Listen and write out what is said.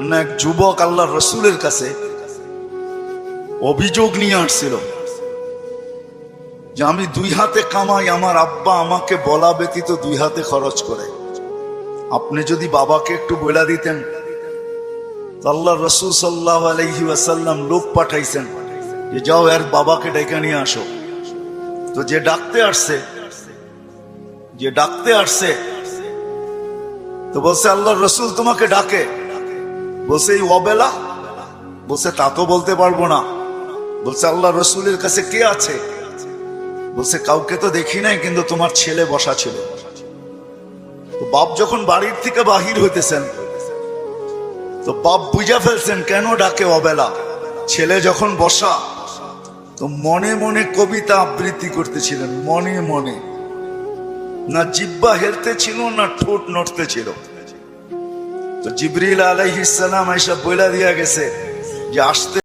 না এক যুবক আল্লাহর রসুলের কাছে অভিযোগ নিয়ে আসছিল যে আমি দুই হাতে কামাই, আমার আব্বা আমাকে বলা ব্যতীত দুই হাতে খরচ করে। আপনি যদি বাবাকে একটু বলে দিতেন। আল্লাহর রসুল সাল্লাল্লাহু আলাইহি ওয়াসাল্লাম লোক পাঠাইছেন যে যাও এর বাবাকে ডেকে নিয়ে আসো। তো যে ডাকতে আসছে তো বলছে আল্লাহর রসুল তোমাকে ডাকে। বলছে এই অবেলা? বলছে তা তো বলতে পারবো না। বলছে আল্লাহর রসুলের কাছে কে আছে? বলছে কাউকে তো দেখি নাই, কিন্তু তোমার ছেলে বসা ছিল। তো বাপ যখন বাড়ির থেকে বাহির হইতেছেন তো বাপ বুঝা ফেলছেন কেন ডাকে অবেলা। ছেলে যখন বসা তো মনে মনে কবিতা আবৃত্তি করতেছিলেন, মনে মনে। না জিহ্বা হেলতে ছিল না ঠোঁট নড়তে ছিল। তো জিবরিল আলাইহিস সালাম আয়েশা বইলা দিয়া গেছে যে আসতে